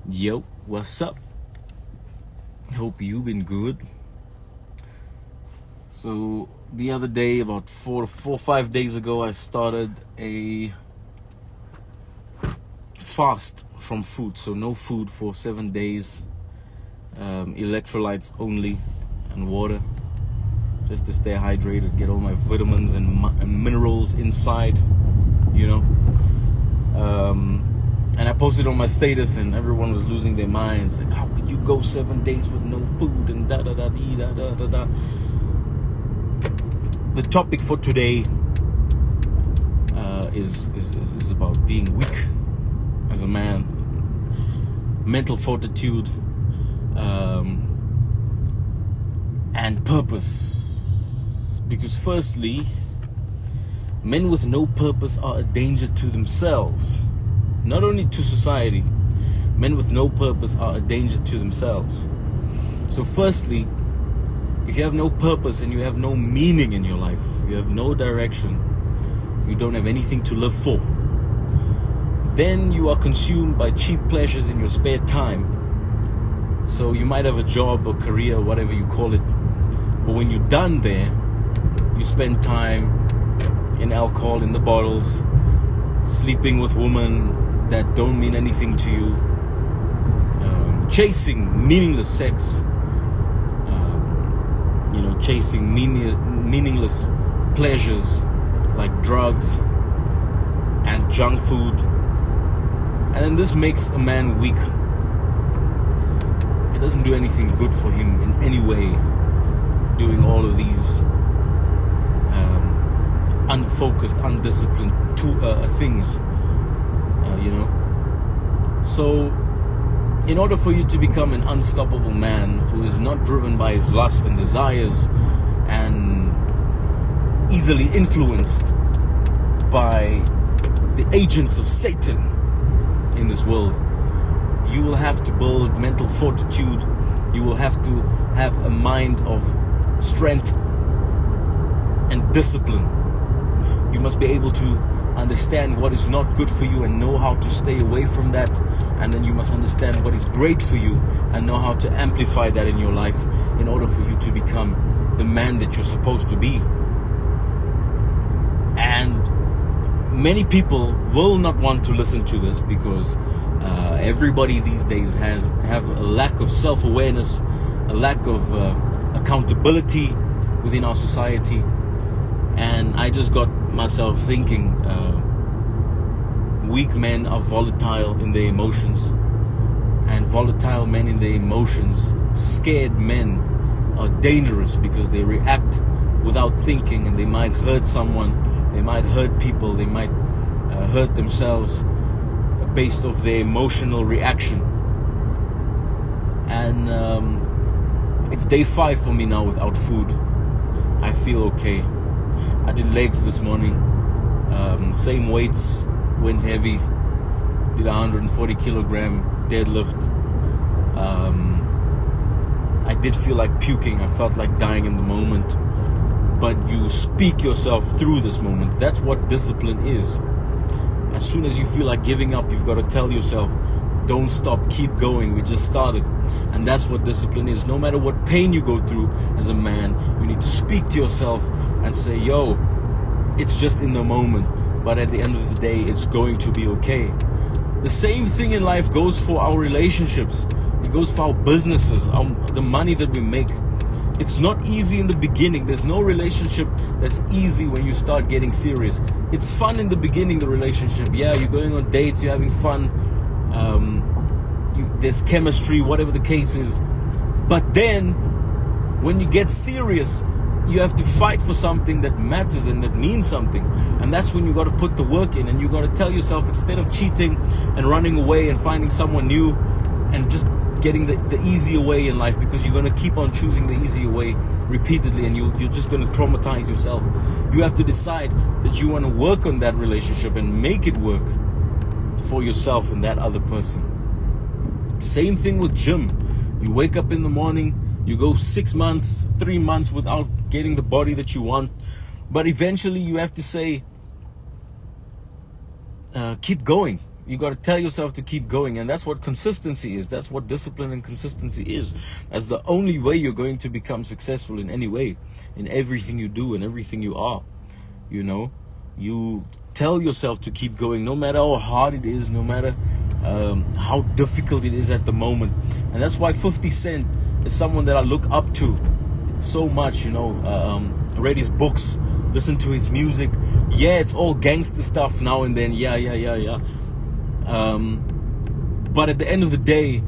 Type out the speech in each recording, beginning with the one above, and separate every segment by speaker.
Speaker 1: Yo, what's up? Hope you've been good. So the other day, about 5 days ago, I started a fast from food. So no food for 7 days. Electrolytes only and water, just to stay hydrated, get all my vitamins and minerals inside, you know. And I posted on my status, and everyone was losing their minds. Like, how could you go 7 days with no food and da da da dee da da da da. The topic for today is about being weak as a man, mental fortitude, and purpose. Because firstly, men with no purpose are a danger to themselves. Not only to society, men with no purpose are a danger to themselves. So firstly, if you have no purpose and you have no meaning in your life, you have no direction, you don't have anything to live for, then you are consumed by cheap pleasures in your spare time. So you might have a job or career, whatever you call it, but when you're done there, you spend time in alcohol, in the bottles, sleeping with women that don't mean anything to you, chasing meaningless sex, chasing meaningless pleasures like drugs and junk food. And then this makes a man weak. It doesn't do anything good for him in any way, doing all of these unfocused, undisciplined things, So in order for you to become an unstoppable man who is not driven by his lust and desires and easily influenced by the agents of Satan in this world, you will have to build mental fortitude. You will have to have a mind of strength and discipline. You must be able to understand what is not good for you and know how to stay away from that. And then you must understand what is great for you and know how to amplify that in your life in order for you to become the man that you're supposed to be. And many people will not want to listen to this because everybody these days have a lack of self-awareness, a lack of accountability within our society. And I just got myself thinking, weak men are volatile in their emotions, and volatile men in their emotions, scared men, are dangerous because they react without thinking, and they might hurt someone, they might hurt people, they might hurt themselves based off their emotional reaction. And it's day 5 for me now without food. I feel okay. I did legs this morning, same weights, went heavy, did 140 kilogram deadlift. I did feel like puking, I felt like dying in the moment, but you speak yourself through this moment. That's what discipline is. As soon as you feel like giving up, you've got to tell yourself, don't stop, keep going, we just started. And that's what discipline is. No matter what pain you go through as a man, you need to speak to yourself and say, yo, it's just in the moment, but at the end of the day, it's going to be okay. The same thing in life goes for our relationships. It goes for our businesses, the money that we make. It's not easy in the beginning. There's no relationship that's easy when you start getting serious. It's fun in the beginning, the relationship. Yeah, you're going on dates, you're having fun. There's chemistry, whatever the case is. But then, when you get serious, you have to fight for something that matters and that means something. And that's when you got to put the work in, and you got to tell yourself, instead of cheating and running away and finding someone new and just getting the easier way in life, because you're going to keep on choosing the easier way repeatedly, and you're just going to traumatize yourself. You have to decide that you want to work on that relationship and make it work for yourself and that other person. Same thing with gym. You wake up in the morning, you go 6 months, 3 months without getting the body that you want, but eventually you have to say, keep going. You got to tell yourself to keep going. And that's what consistency is. That's what discipline and consistency is. That's the only way you're going to become successful in any way, in everything you do and everything you are. You know, you tell yourself to keep going, no matter how hard it is, no matter how difficult it is at the moment. And that's why 50 Cent is someone that I look up to so much. You know, read his books, listen to his music. Yeah, it's all gangster stuff now and then. Yeah. But at the end of the day,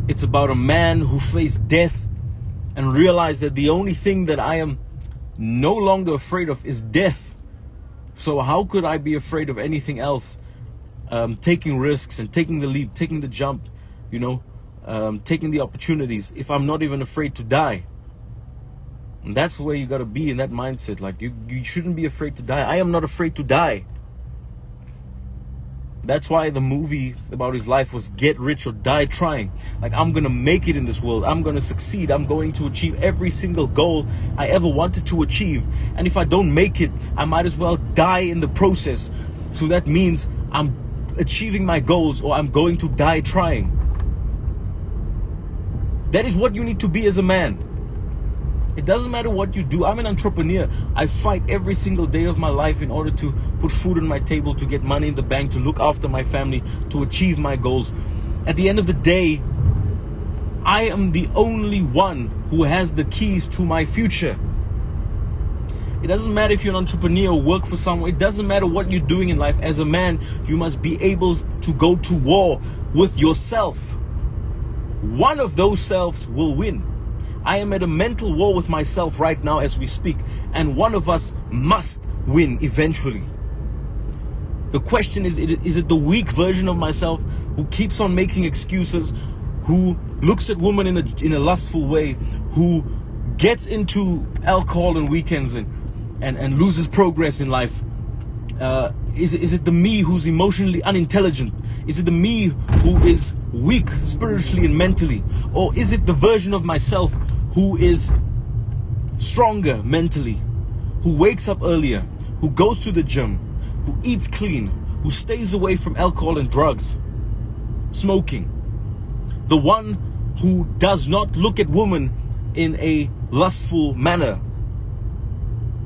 Speaker 1: it's about a man who faced death and realized that the only thing that I am no longer afraid of is death. So how could I be afraid of anything else? Taking risks and taking the leap, taking the jump, you know, taking the opportunities, if I'm not even afraid to die. And that's where you got to be, in that mindset. Like, you shouldn't be afraid to die. I am not afraid to die. That's why the movie about his life was Get Rich or Die Trying. Like, I'm going to make it in this world. I'm going to succeed. I'm going to achieve every single goal I ever wanted to achieve. And if I don't make it, I might as well die in the process. So that means I'm achieving my goals, or I'm going to die trying. That is what you need to be as a man. It doesn't matter what you do. I'm an entrepreneur. I fight every single day of my life in order to put food on my table, to get money in the bank, to look after my family, to achieve my goals. At the end of the day, I am the only one who has the keys to my future. It doesn't matter if you're an entrepreneur or work for someone. It doesn't matter what you're doing in life. As a man, you must be able to go to war with yourself. One of those selves will win. I am at a mental war with myself right now as we speak, and one of us must win eventually. The question is it the weak version of myself who keeps on making excuses, who looks at women in a lustful way, who gets into alcohol on weekends and loses progress in life? Is it the me who's emotionally unintelligent? Is it the me who is weak spiritually and mentally? Or is it the version of myself who is stronger mentally, who wakes up earlier, who goes to the gym, who eats clean, who stays away from alcohol and drugs, smoking? The one who does not look at women in a lustful manner.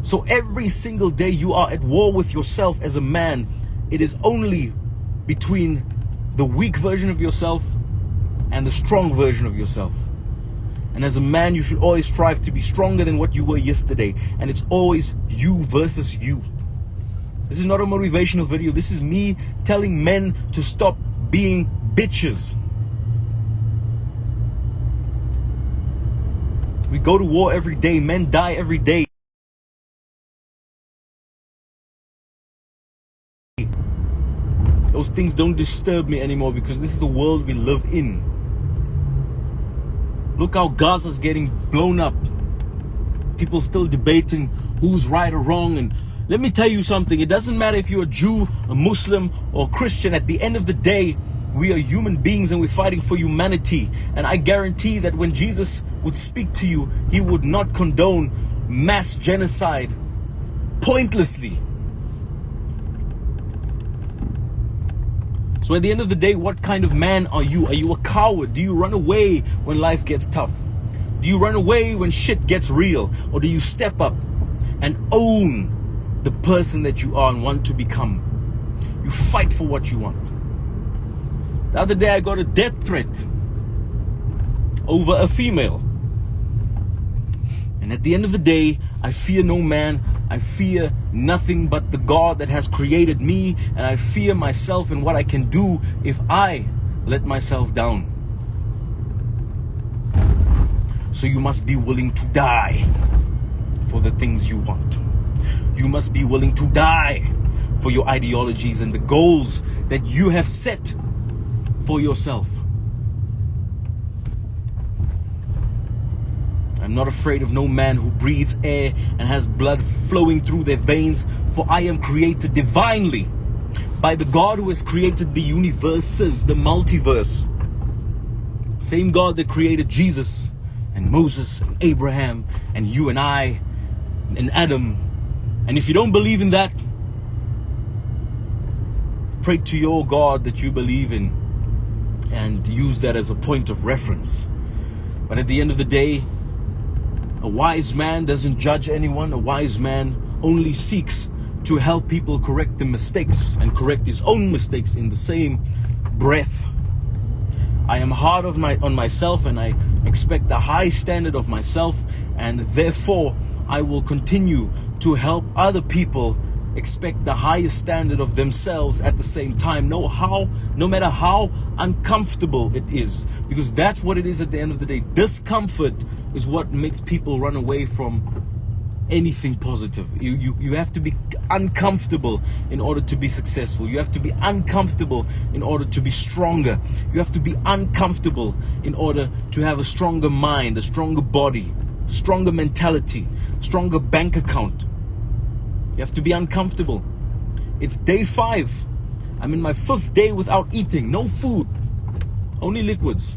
Speaker 1: So every single day you are at war with yourself as a man. It is only between the weak version of yourself and the strong version of yourself. And as a man, you should always strive to be stronger than what you were yesterday. And it's always you versus you. This is not a motivational video. This is me telling men to stop being bitches. We go to war every day. Men die every day. Those things don't disturb me anymore because this is the world we live in. Look how Gaza's getting blown up. People still debating who's right or wrong. And let me tell you something. It doesn't matter if you're a Jew, a Muslim, or a Christian. At the end of the day, we are human beings and we're fighting for humanity. And I guarantee that when Jesus would speak to you, he would not condone mass genocide pointlessly. So at the end of the day, what kind of man are you? Are you a coward? Do you run away when life gets tough? Do you run away when shit gets real? Or do you step up and own the person that you are and want to become? You fight for what you want. The other day I got a death threat over a female. And at the end of the day, I fear no man. I fear nothing but the God that has created me. And I fear myself and what I can do if I let myself down. So you must be willing to die for the things you want. You must be willing to die for your ideologies and the goals that you have set for yourself. I'm not afraid of no man who breathes air and has blood flowing through their veins, for I am created divinely by the God who has created the universes, the multiverse. Same God that created Jesus and Moses and Abraham and you and I and Adam. And if you don't believe in that, pray to your God that you believe in and use that as a point of reference. But at the end of the day, a wise man doesn't judge anyone. A wise man only seeks to help people correct their mistakes and correct his own mistakes in the same breath. I am hard on myself, and I expect a high standard of myself, and therefore I will continue to help other people expect the highest standard of themselves at the same time, no matter how uncomfortable it is, because that's what it is at the end of the day. Discomfort is what makes people run away from anything positive. You have to be uncomfortable in order to be successful. You have to be uncomfortable in order to be stronger. You have to be uncomfortable in order to have a stronger mind, a stronger body, stronger mentality, stronger bank account. You have to be uncomfortable. It's day 5. I'm in my 5th day without eating. No food. Only liquids.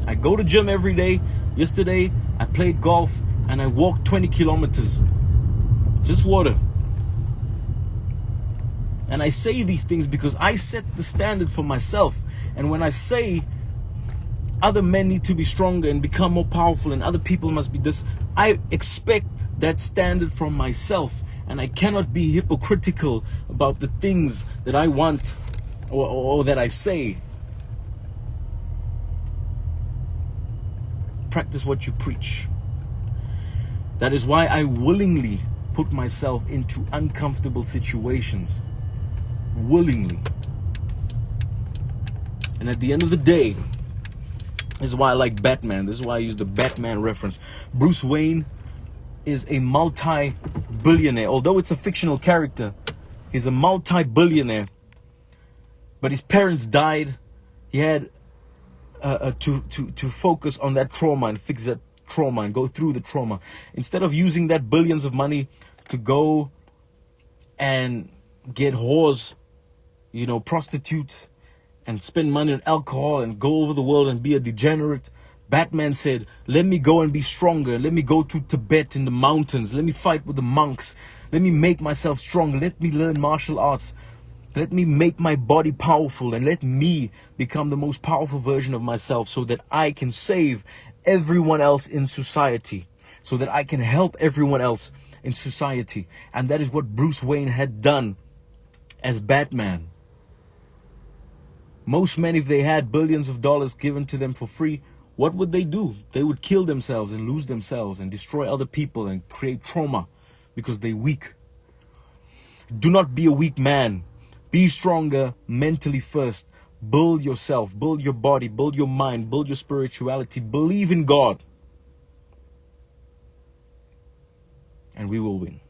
Speaker 1: I go to gym every day. Yesterday, I played golf and I walked 20 kilometers. Just water. And I say these things because I set the standard for myself. And when I say other men need to be stronger and become more powerful and other people must be this, I expect that standard from myself, and I cannot be hypocritical about the things that I want or that I say. Practice what you preach. That is why I willingly put myself into uncomfortable situations. Willingly. And at the end of the day, this is why I like Batman. This is why I use the Batman reference. Bruce Wayne is a multi-billionaire. Although it's a fictional character, he's a multi-billionaire. But his parents died. He had to focus on that trauma and fix that trauma and go through the trauma. Instead of using that billions of money to go and get whores, prostitutes, and spend money on alcohol and go over the world and be a degenerate, Batman said, let me go and be stronger. Let me go to Tibet in the mountains. Let me fight with the monks. Let me make myself stronger. Let me learn martial arts. Let me make my body powerful, and let me become the most powerful version of myself so that I can save everyone else in society, so that I can help everyone else in society. And that is what Bruce Wayne had done as Batman. Most men, if they had billions of dollars given to them for free, what would they do? They would kill themselves and lose themselves and destroy other people and create trauma because they're weak. Do not be a weak man. Be stronger mentally first. Build yourself, build your body, build your mind, build your spirituality. Believe in God. And we will win.